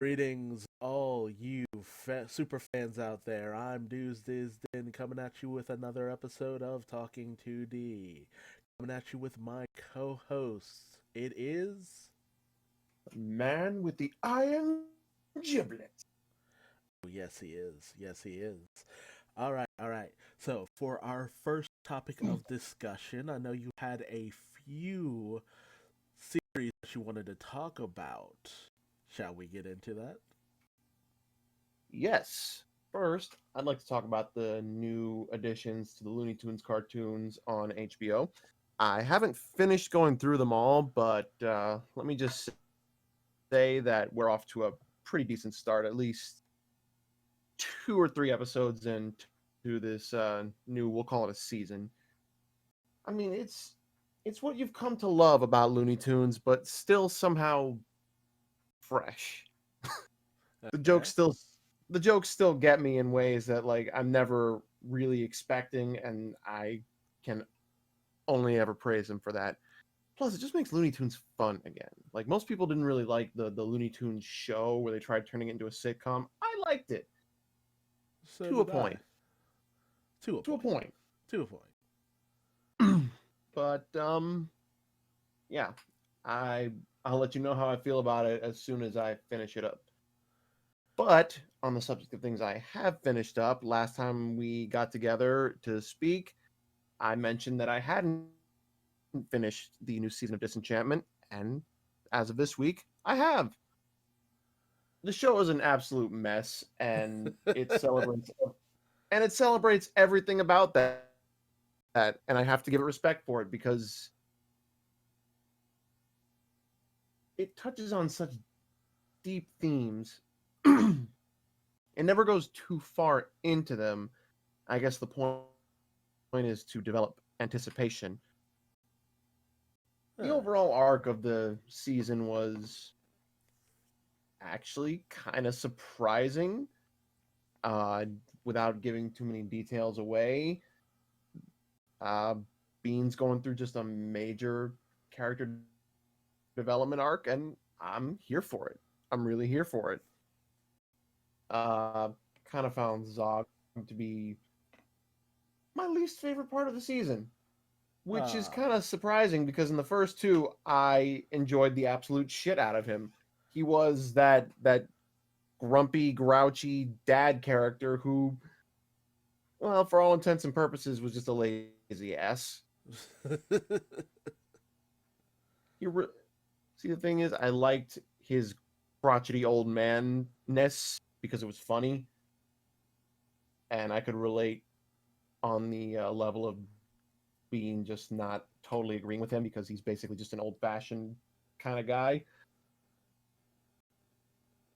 Greetings, all you super fans out there. I'm Duuz-Diz-Din coming at you with another episode of Talking 2D. Coming at you with my co hosts. It is. Man with the iron giblet. Oh, yes, he is. Yes, he is. All right, all right. So, for our first topic of discussion, I know you had a few series that you wanted to talk about. Shall we get into that? Yes. First, I'd like to talk about the new additions to the Looney Tunes cartoons on HBO. I haven't finished going through them all, but let me just say that we're off to a pretty decent start, at least two or three episodes into this new, we'll call it a season. I mean, it's what you've come to love about Looney Tunes, but still somehow fresh. the jokes Okay. still the jokes still get me in ways that like I'm never really expecting, and I can only ever praise him for that. Plus, it just makes Looney Tunes fun again. Like most people didn't really like the Looney Tunes show where they tried turning it into a sitcom. I liked it So to a did I. point. To a To a point. point. To a point. But yeah, I I'll let you know how I feel about it as soon as I finish it up. But on the subject of things I have finished up, last time we got together to speak, I mentioned that I hadn't finished the new season of Disenchantment, and as of this week, I have. The show is an absolute mess, and it celebrates everything about that, and I have to give it respect for it because it touches on such deep themes. It never goes too far into them. I guess the point is to develop anticipation. The Huh. overall arc of the season was actually kind of surprising. Uh, Without giving too many details away, uh, Bean's going through just a major character development arc, and I'm here for it. I'm really here for it. Kind of found Zog to be my least favorite part of the season, which is kind of Ah. surprising because in the first two, I enjoyed the absolute shit out of him. He was that grumpy, grouchy dad character who, well, for all intents and purposes, was just a lazy ass. He re- See, the thing is, I liked his crotchety old manness because it was funny, and I could relate on the level of being just not totally agreeing with him because he's basically just an old fashioned kind of guy.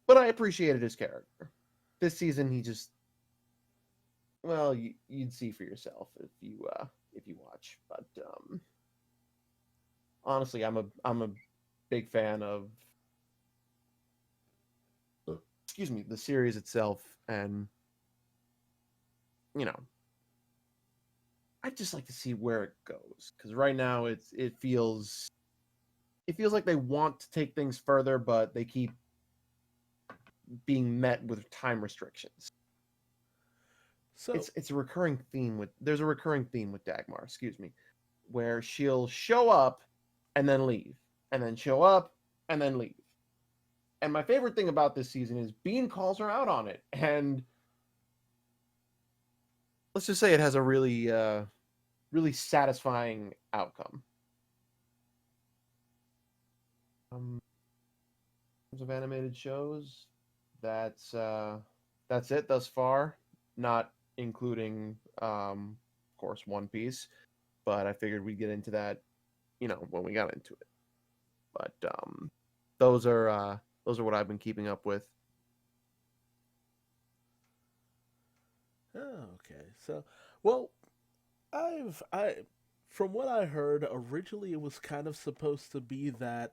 But I appreciated his character. This season, he just, well, you'd see for yourself if you watch. But honestly, I'm a big fan of, excuse me, the series itself, and you know, I'd just like to see where it goes because right now it feels like they want to take things further, but they keep being met with time restrictions. So, It's a recurring theme with there's a recurring theme with Dagmar, excuse me, where she'll show up and then leave, and then show up and then leave. And my favorite thing about this season is Bean calls her out on it, and let's just say it has a really satisfying outcome. In terms of animated shows, that's uh, that's it thus far. Not including, of course, One Piece, but I figured we'd get into that, when we got into it. But those are uh, those are what I've been keeping up with. oh, okay. So, well, I from what I heard, originally it was kind of supposed to be that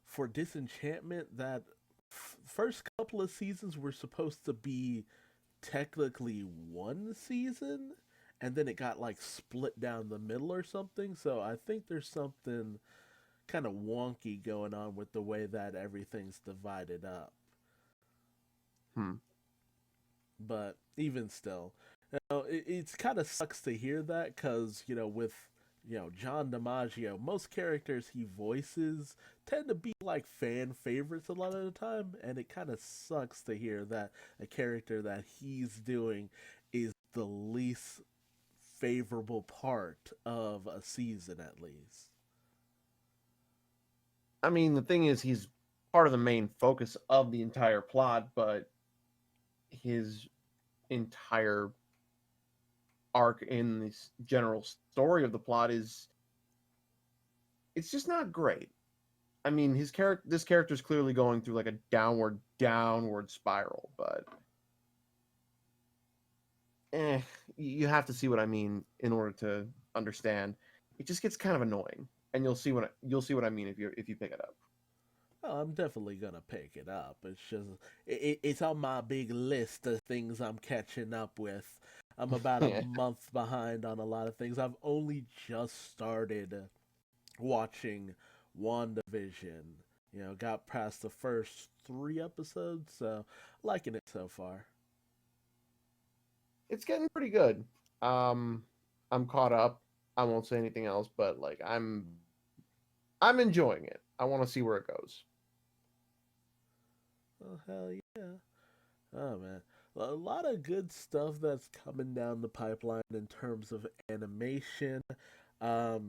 for Disenchantment that first couple of seasons were supposed to be technically one season and then it got like split down the middle or something. So I think there's something kind of wonky going on with the way that everything's divided up. Hmm. But even still, it's kind of sucks to hear that because with John DiMaggio, most characters he voices tend to be like fan favorites a lot of the time, and it kind of sucks to hear that a character that he's doing is the least favorable part of a season, at least. I mean, the thing is, he's part of the main focus of the entire plot, but his entire arc in this general story of the plot is it's just not great. I mean, this character is clearly going through like a downward spiral, but eh, you have to see what I mean in order to understand. It just gets kind of annoying, and you'll see what I mean if you pick it up. Oh, I'm definitely gonna pick it up. It's just it's on my big list of things I'm catching up with. I'm about a Yeah. month behind on a lot of things. I've only just started watching WandaVision. Got past the first 3 episodes, so liking it so far. It's getting pretty good. Um, I'm caught up. I won't say anything else, but like I'm enjoying it. I want to see where it goes. Oh hell yeah! Oh man, a lot of good stuff that's coming down the pipeline in terms of animation. I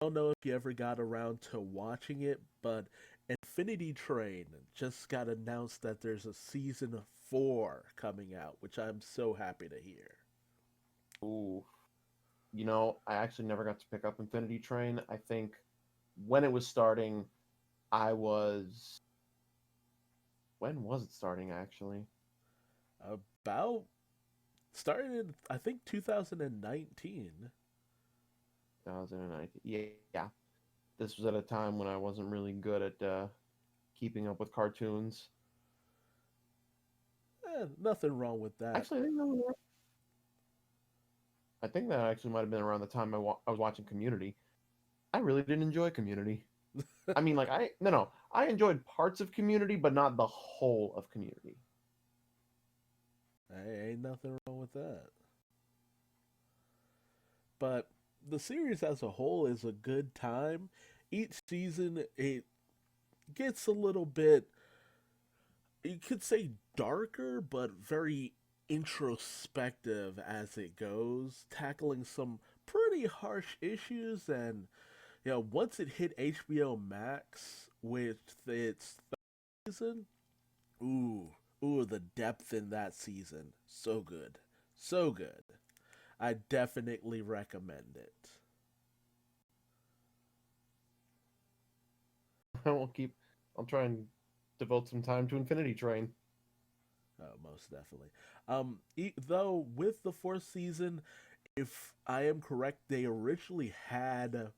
don't know if you ever got around to watching it, but Infinity Train just got announced that there's a season 4 coming out, which I'm so happy to hear. Ooh, I actually never got to pick up Infinity Train. I think when it was starting, I was when was it starting actually? About started in I think 2019. 2019. Yeah. This was at a time when I wasn't really good at keeping up with cartoons. Nothing wrong with that. Actually, I think that actually might have been around the time I was watching Community. I really didn't enjoy Community. I mean, like I no no, I enjoyed parts of Community, but not the whole of Community. Hey, ain't nothing wrong with that. But the series as a whole is a good time. Each season it gets a little bit, you could say, darker, but very introspective as it goes, tackling some pretty harsh issues. And once it hit HBO Max with its third season, ooh, ooh, the depth in that season, so good, so good. I definitely recommend it. I will keep. I'll try and devote some time to Infinity Train. Most definitely. Though with the fourth season, if I am correct, they originally had the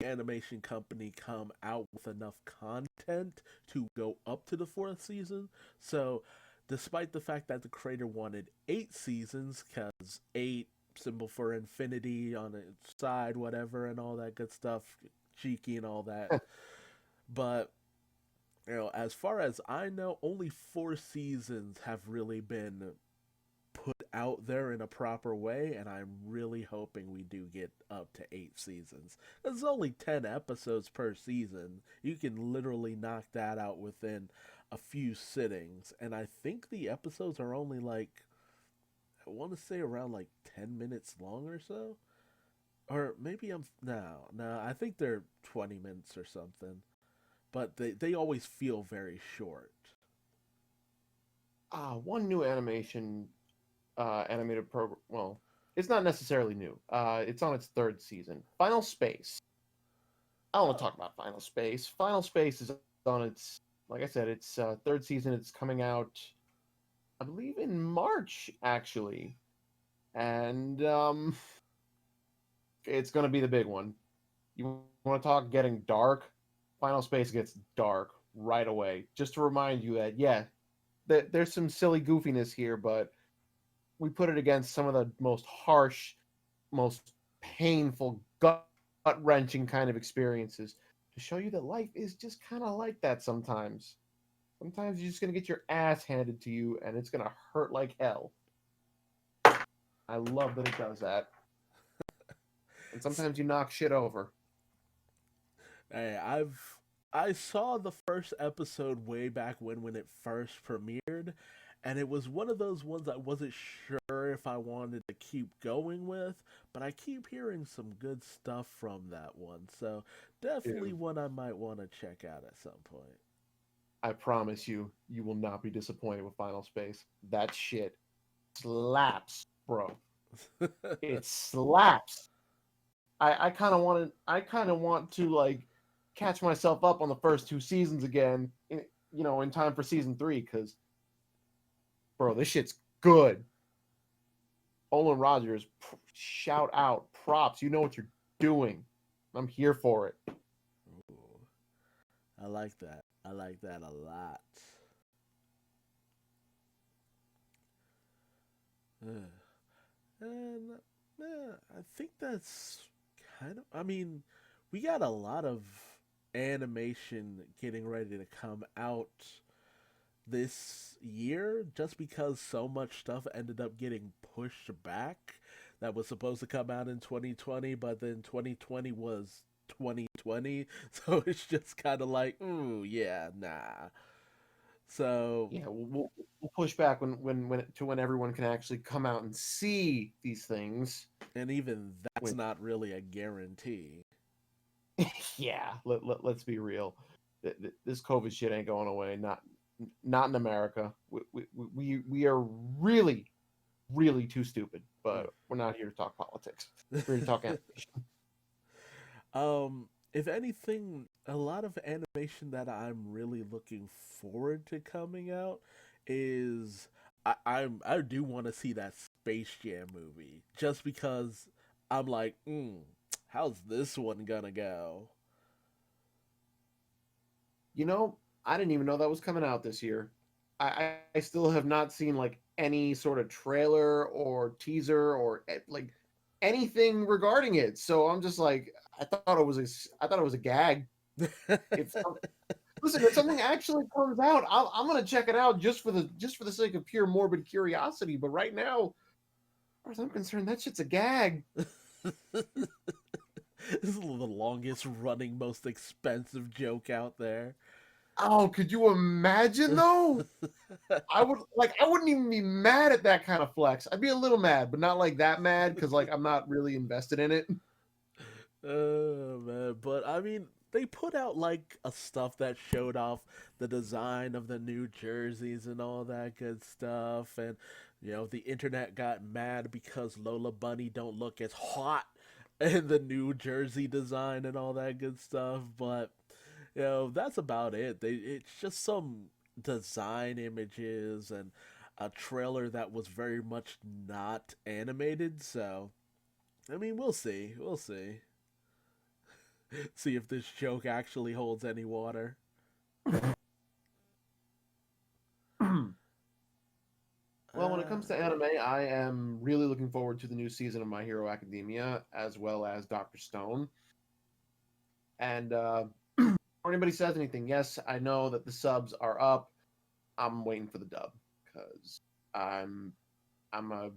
animation company come out with enough content to go up to the fourth season. So, despite the fact that the creator wanted 8 seasons, because eight symbol for infinity on its side, whatever, and all that good stuff, cheeky and all that, but as far as I know, only 4 seasons have really been put out there in a proper way, and I'm really hoping we do get up to 8 seasons. There's only 10 episodes per season. You can literally knock that out within a few sittings, and I think the episodes are only like, I want to say around like 10 minutes long or so. Or maybe no, I think they're 20 minutes or something. But they always feel very short. One new animated program. Well, it's not necessarily new. It's on its third season. Final Space. I want to Oh, talk about Final Space. Final Space is on its, like I said, its third season. It's coming out, I believe, in March actually, and it's going to be the big one. You want to talk getting dark? Final Space gets dark right away. Just to remind you that yeah, there's some silly goofiness here, but we put it against some of the most harsh, most painful, gut wrenching kind of experiences to show you that life is just kind of like that sometimes. Sometimes you're just gonna get your ass handed to you, and it's gonna hurt like hell. I love that it does that. And sometimes you knock shit over. Hey, I saw the first episode way back when it first premiered, and it was one of those ones I wasn't sure if I wanted to keep going with, but I keep hearing some good stuff from that one. So definitely Dude, one I might want to check out at some point. I promise you, you will not be disappointed with Final Space. That shit slaps, bro. It slaps. I kind of want to. I kind of want to like catch myself up on the first two seasons again. In time for season three, because bro, this shit's good. Olin Rogers, shout out, props. You know what you're doing. I'm here for it. Ooh, I like that. I like that a lot. Uh, and I think that's kind of. I mean, we got a lot of animation getting ready to come out this year just because so much stuff ended up getting pushed back that was supposed to come out in 2020, but then 2020 was 2020. So it's just kind of like, ooh, yeah, nah. So, Yeah, we'll push back when everyone can actually come out and see these things. and even that's Which, not really a guarantee. yeah, let's be real. This COVID shit ain't going away. Not in America. We are really really too stupid. But we're not here to talk politics. We're here to talk animation. If anything, a lot of animation that I'm really looking forward to coming out is I do want to see that Space Jam movie just because I'm like, how's this one gonna go? I didn't even know that was coming out this year. I still have not seen like any sort of trailer or teaser or like anything regarding it. So I'm just like, I thought it was a gag. If listen, if something actually comes out, I'm gonna check it out just for the sake of pure morbid curiosity. But right now, as far as I'm concerned, that shit's a gag. This is the longest running, most expensive joke out there. Oh, could you imagine though? I wouldn't even be mad at that kind of flex. I'd be a little mad, but not like that mad because like I'm not really invested in it. Oh man, but I mean, they put out like a stuff that showed off the design of the new jerseys and all that good stuff, and the internet got mad because Lola Bunny don't look as hot in the new jersey design and all that good stuff. But that's about it. It's just some design images and a trailer that was very much not animated. So I mean, we'll see. We'll see. See if this joke actually holds any water. Well, when it comes Uh, to anime, I am really looking forward to the new season of My Hero Academia as well as Doctor Stone. And before anybody says anything, yes, I know that the subs are up. I'm waiting for the dub because I'm I'm a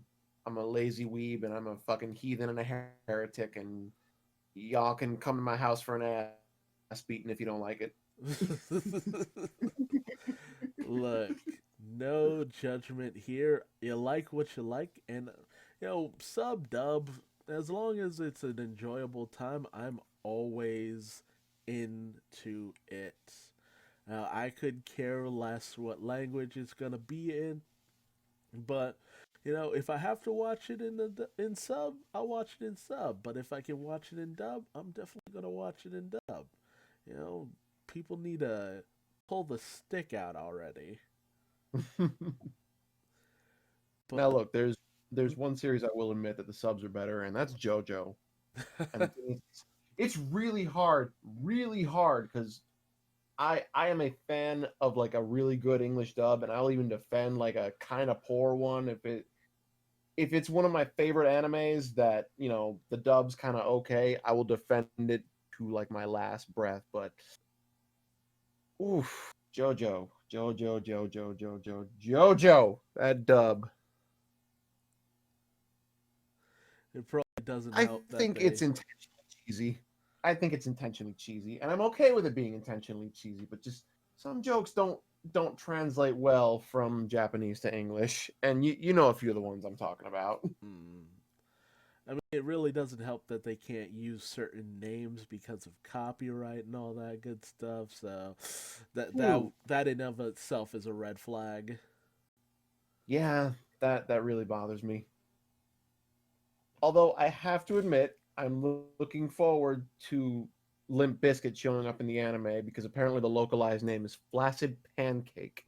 I'm a lazy weeb and I'm a fucking heathen and a heretic, and y'all can come to my house for an ass beating if you don't like it. Look, no judgment here. You like what you like, and sub dub. As long as it's an enjoyable time, I'm always into it. Now, I could care less what language it's gonna be in, but if I have to watch it in sub, I'll watch it in sub. But if I can watch it in dub, I'm definitely gonna watch it in dub. You know, people need to pull the stick out already. But Now look, there's one series I will admit that the subs are better, and that's JoJo. And it's really hard because I am a fan of like a really good English dub, and I'll even defend like a kind of poor one if it's one of my favorite animes that the dub's kind of okay. I will defend it to like my last breath. But oof, JoJo. Jojo. That dub. It probably doesn't I help that think they. it's intentionally cheesy. I think it's intentionally cheesy, and I'm okay with it being intentionally cheesy. But just some jokes don't translate well from Japanese to English, and you know a few of the ones I'm talking about. Hmm. I mean, it really doesn't help that they can't use certain names because of copyright and all that good stuff. So, Dude, that in of itself is a red flag. yeah, that really bothers me. Although I have to admit, I'm looking forward to Limp Biscuit showing up in the anime because apparently the localized name is Flaccid Pancake.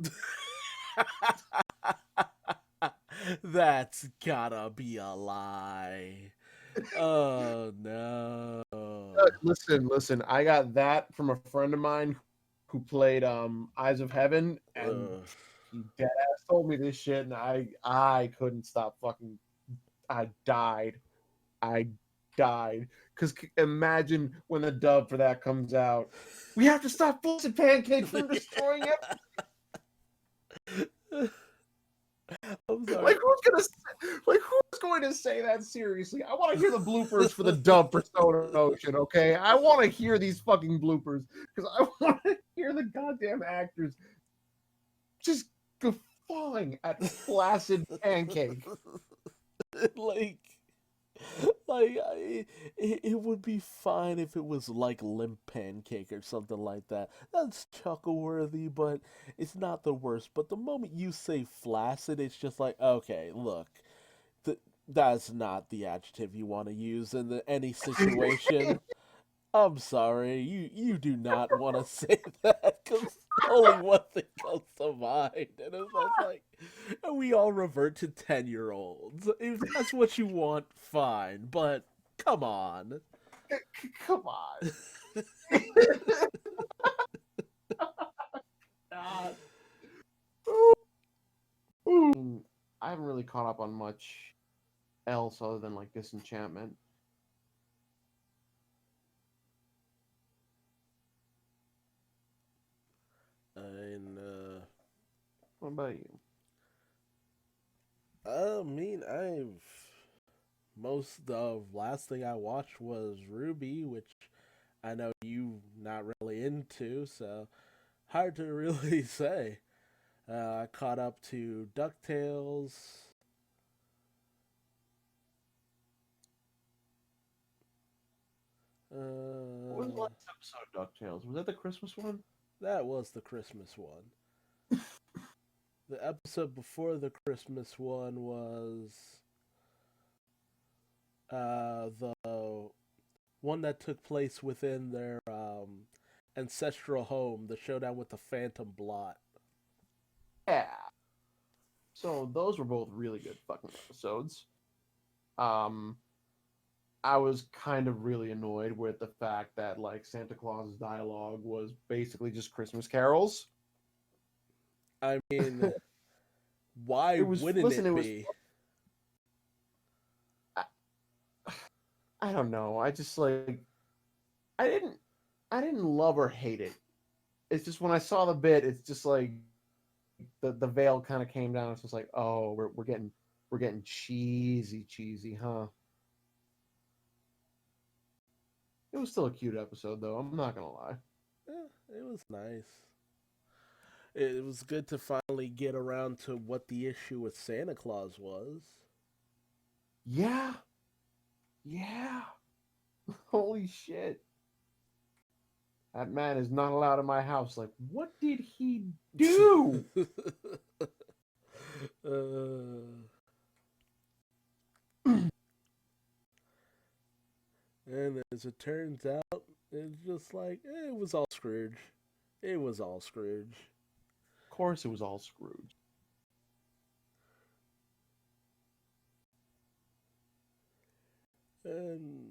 That's gotta be a lie. Oh no. Listen. I got that from a friend of mine who played Eyes of Heaven, and Ugh. he dead ass told me this shit, and I couldn't stop fucking. I died. I died. Because imagine when the dub for that comes out. We have to stop Flaccid Pancake from destroying it. I'm sorry. Like who's going to say that seriously? I want to hear the bloopers for the dub for Soda Ocean, okay? I want to hear these fucking bloopers because I want to hear the goddamn actors just guffawing at Flaccid Pancake. like it would be fine if it was like limp pancake or something like that. That's chuckle worthy, but it's not the worst. But the moment you say flaccid, it's just like, okay, look, that's not the adjective you want to use in any situation. I'm sorry, you do not want to say that because only one thing comes to mind, and it's just like, and we all revert to 10-year-olds. If that's what you want, fine, but come on. Come on. God. I haven't really caught up on much else other than like Disenchantment. And What about you? I mean, I've most the last thing I watched was Ruby, which I know you not really into, so hard to really say. I caught up to DuckTales. What was the Uh, last episode of DuckTales? Was that the Christmas one? that was the Christmas one. The episode before the Christmas one was the one that took place within their ancestral home, the showdown with the Phantom Blot. Yeah. So those were both really good fucking episodes. Um, I was kind of really annoyed with the fact that like Santa Claus's dialogue was basically just Christmas carols. I mean, why It was wouldn't listen, it it was be? I, I don't know. I just like I didn't I didn't love or hate it. It's just when I saw the bit, it's just like the veil kind of came down. It's just like, oh, we're getting cheesy, huh? It was still a cute episode though. I'm not gonna lie. It was nice. It was good to finally get around to what the issue with Santa Claus was. Yeah, yeah. Holy shit. That man is not allowed in my house. Like, what did he do? And as it turns out, it's just like it was all Scrooge. It was all Scrooge. Of course, it was all Scrooge. And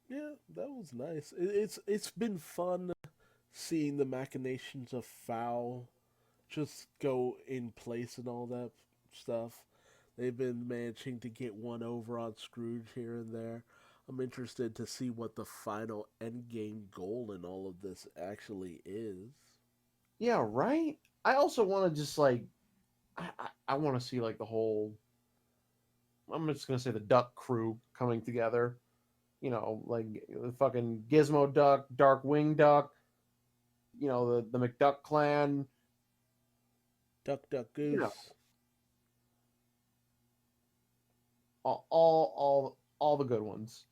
yeah, that was nice. It's been fun seeing the machinations of Fowl just go in place and all that stuff. They've been managing to get one over on Scrooge here and there. I'm interested to see what the final end game goal in all of this actually is. Yeah, right? I also want to just like I want to see like the whole. I'm just gonna say the Duck crew coming together. Like the fucking Gizmo Duck, Darkwing Duck. The McDuck clan. Duck, duck, You know, goose. all the good ones.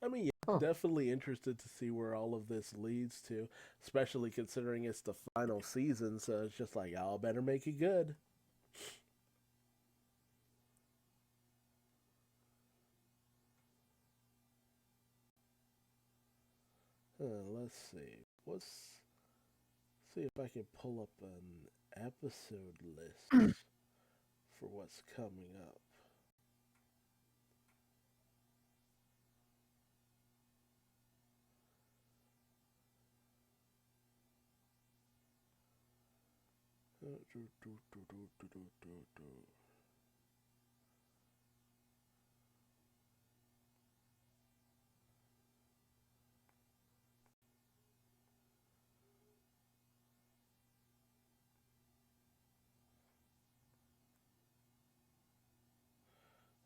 I mean, yeah, Huh. definitely interested to see where all of this leads to, especially considering it's the final season. So it's just like, y'all better make it good. Let's see. See if I can pull up an episode list for what's coming up.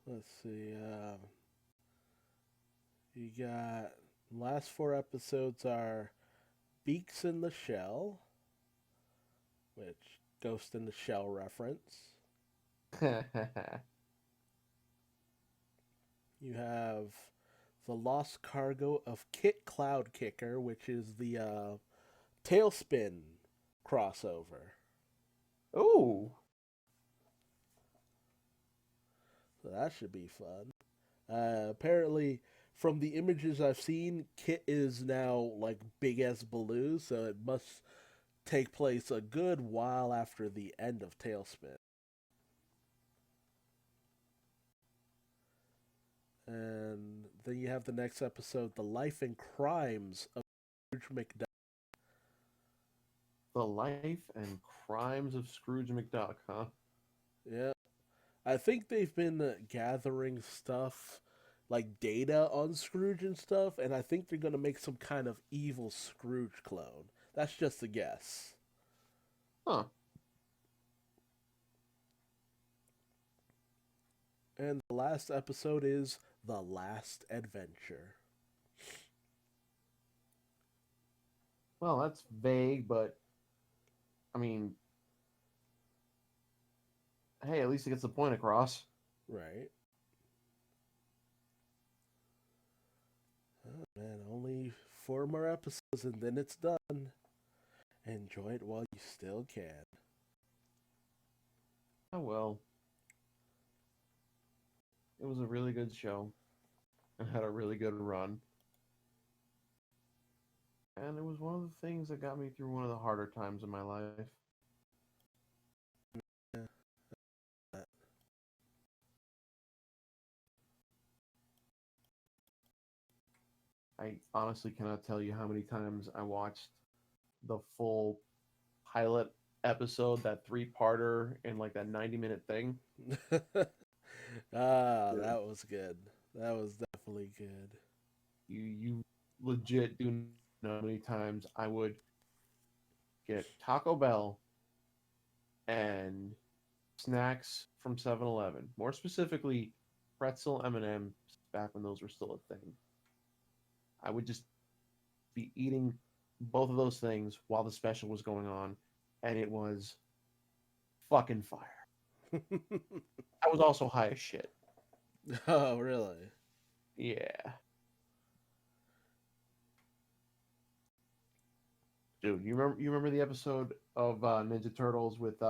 Let's see. You got last four episodes are Beaks in the Shell, which Ghost in the Shell reference. You have the Lost Cargo of Kit Cloud Kicker, which is the Tailspin crossover. Oh, So that should be fun. Apparently, from the images I've seen, Kit is now like big as Baloo, so it must take place a good while after the end of Tailspin. And then you have the next episode, The Life and Crimes of Scrooge McDuck. the life and crimes of Scrooge McDuck, huh? Yeah, I think they've been gathering stuff like data on Scrooge and stuff, and I think they're gonna make some kind of evil Scrooge clone. That's just a guess. Huh. And the last episode is The Last Adventure. Well, that's vague, but I mean, hey, at least it gets the point across. Right. Oh, man, only four more episodes and then it's done. Enjoy it while you still can. Oh well, it was a really good show. It had a really good run, and it was one of the things that got me through one of the harder times in my life. Yeah. I honestly cannot tell you how many times I watched the full pilot episode, that three-parter, in like that 90-minute thing. Yeah. That was good. That was definitely good. You legit do know how many times I would get Taco Bell and snacks from 7-Eleven. More specifically, pretzel M&Ms back when those were still a thing. I would just be eating both of those things while the special was going on, and it was fucking fire. I was also high as shit. Oh, really? Yeah. Dude, you remember the episode of Ninja Turtles with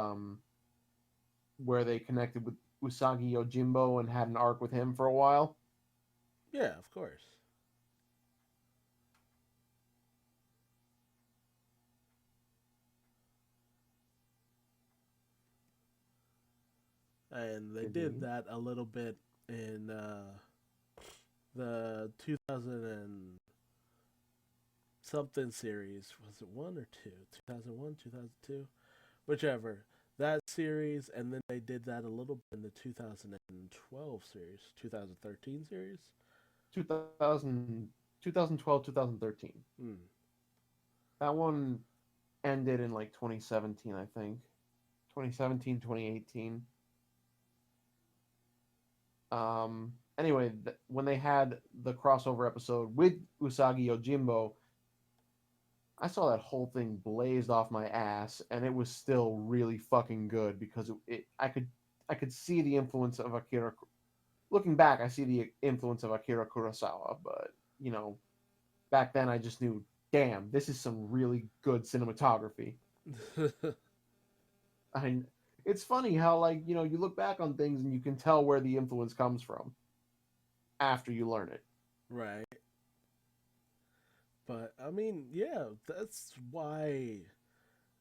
where they connected with Usagi Yojimbo and had an arc with him for a while? Yeah, of course. And they did Continue. that a little bit in the 2000 and something series. Was it one or two? 2001, 2002? Whichever. That series, and then they did that a little bit in the 2012 series, 2013 series. 2000, 2012, 2013. Hmm. That one, ended in like 2017, I think. 2017, 2018. Anyway, when they had the crossover episode with Usagi Yojimbo, I saw that whole thing blazed off my ass, and it was still really fucking good because I could see the influence of Akira. Looking back, I see the influence of Akira Kurosawa, but you know, back then I just knew, damn, this is some really good cinematography. I, it's funny how like you look back on things and you can tell where the influence comes from after you learn it. Right. But I mean, yeah, that's why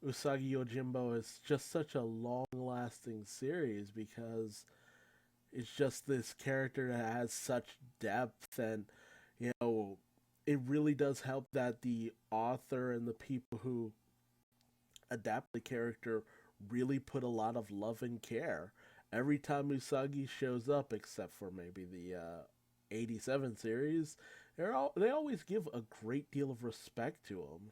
Usagi Yojimbo is just such a long-lasting series because it's just this character that has such depth, and it really does help that the author and the people who adapt the character really put a lot of love and care. Every time Usagi shows up, except for maybe the 87 series, they always give a great deal of respect to him.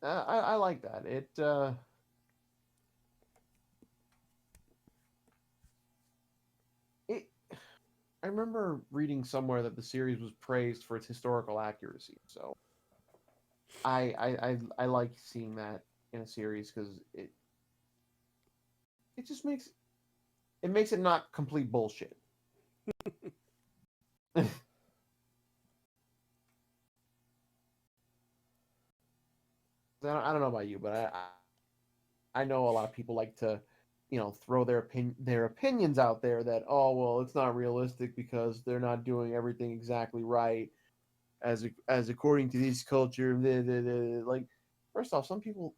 I like that. It I remember reading somewhere that the series was praised for its historical accuracy. So I like seeing that in a series because it just makes it not complete bullshit. I don't know about you, but I know a lot of people like to, throw their opinions out there that, oh well, it's not realistic because they're not doing everything exactly right as according to this culture. Blah, blah, blah. Like, first off, some people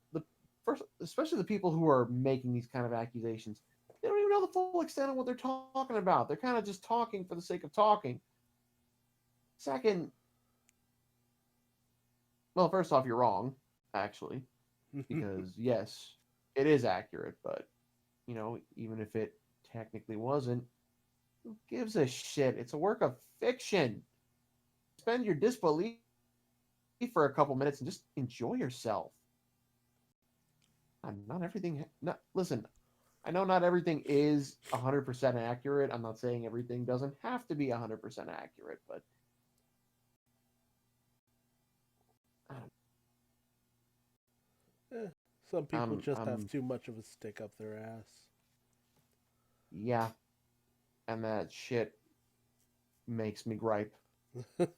especially the people who are making these kind of accusations, they don't even know the full extent of what they're talking about. They're kind of just talking for the sake of talking. Second, well, first off, you're wrong, actually, because yes, it is accurate, but even if it technically wasn't, who gives a shit? It's a work of fiction. Spend your disbelief for a couple minutes and just enjoy yourself. Not everything. Not listen. I know not everything is 100% accurate. I'm not saying everything doesn't have to be 100% accurate, but Eh, some people I'm just have I'm too much of a stick up their ass. yeah, and that shit makes me gripe. That's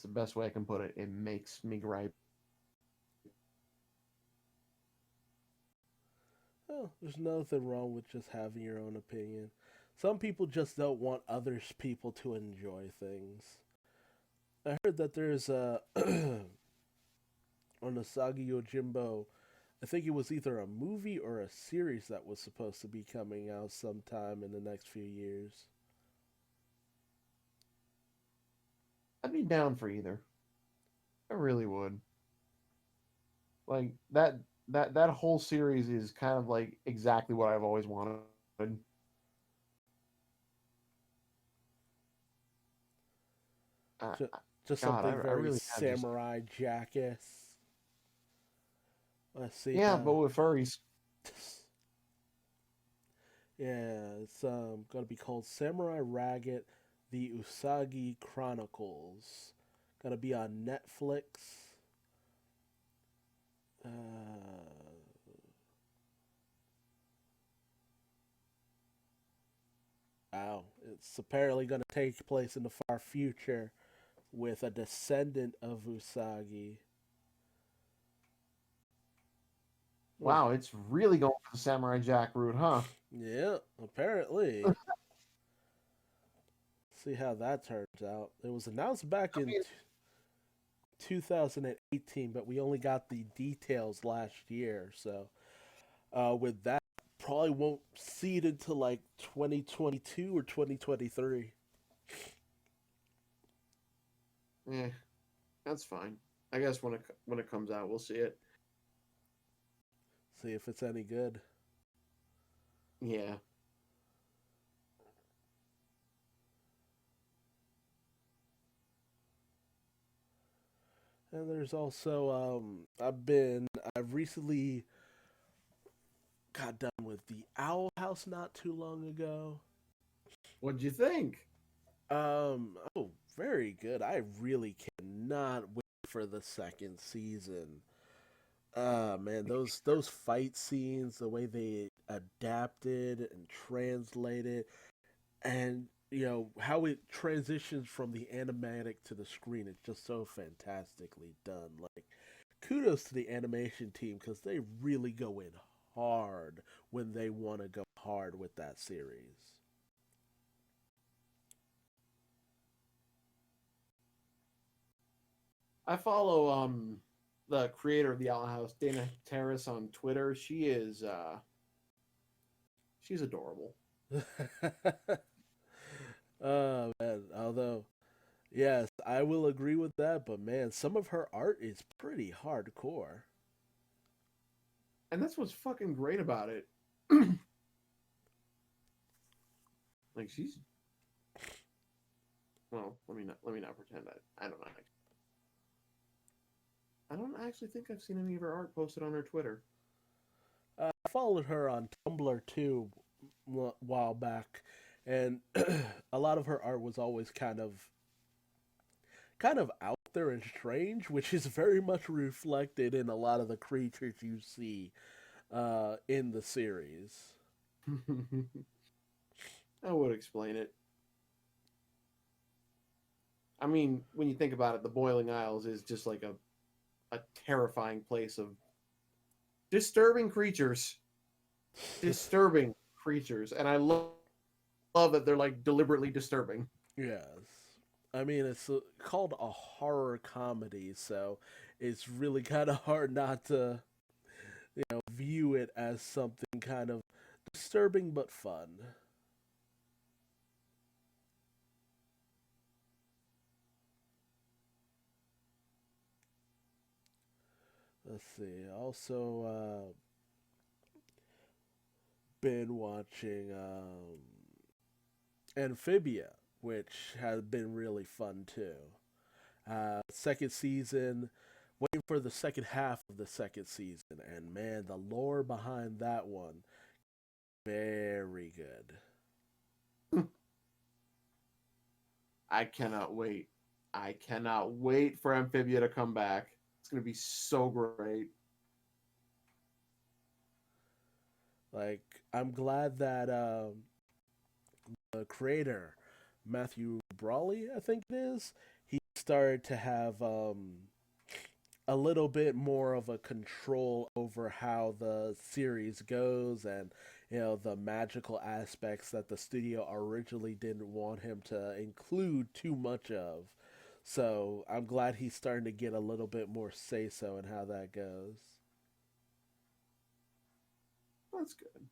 the best way I can put it. It makes me gripe. Oh, there's nothing wrong with just having your own opinion. Some people just don't want others people to enjoy things. I heard that there's a on Asagi Yojimbo. I think it was either a movie or a series that was supposed to be coming out sometime in the next few years. I'd be down for either. I really would. Like that whole series is kind of like exactly what I've always wanted. Uh, Just, just God, something I very really have just samurai jackass. Let's see. yeah, but with furries. Yeah, it's gonna be called Samurai Ragged: The Usagi Chronicles. Gonna be on Netflix. Uh, wow, it's apparently gonna take place in the far future with a descendant of Usagi. Hmm. Wow, it's really going for the Samurai Jack route, huh? Yeah, apparently. See how that turns out. It was announced back I in mean, 2018, but we only got the details last year. So, with that, probably won't see it until like 2022 or 2023. yeah, that's fine. I guess when it comes out, we'll see it. See if it's any good. Yeah. And there's also I've recently got done with the Owl House not too long ago. What'd you think? Oh, very good. I really cannot wait for the second season. Man, those fight scenes, the way they adapted and translated, and how it transitions from the animatic to the screen, it's just so fantastically done. Like, kudos to the animation team because they really go in hard when they want to go hard with that series. I follow the creator of the Owl House, Dana Terrace, on Twitter. She's adorable. Man, although yes, I will agree with that, but man, some of her art is pretty hardcore. And that's what's fucking great about it. Like she's well, let me not pretend I don't actually think I've seen any of her art posted on her Twitter. I followed her on Tumblr too a while back, and a lot of her art was always kind of out there and strange, which is very much reflected in a lot of the creatures you see in the series. I would explain it. I mean, when you think about it, the Boiling Isles is just like a terrifying place of disturbing creatures. Disturbing creatures. And love that they're like deliberately disturbing. Yes. I mean, it's called a horror comedy, so it's really kind of hard not to, view it as something kind of disturbing but fun. Let's see. Also, been watching Amphibia, which has been really fun too. Second season, waiting for the second half of the second season, and man, the lore behind that one, very good. I cannot wait. I cannot wait for Amphibia to come back. It's going to be so great. Like, I'm glad that the creator, Matthew Brawley, I think it is, he started to have a little bit more of a control over how the series goes, and the magical aspects that the studio originally didn't want him to include too much of. So I'm glad he's starting to get a little bit more say so in how that goes. That's good.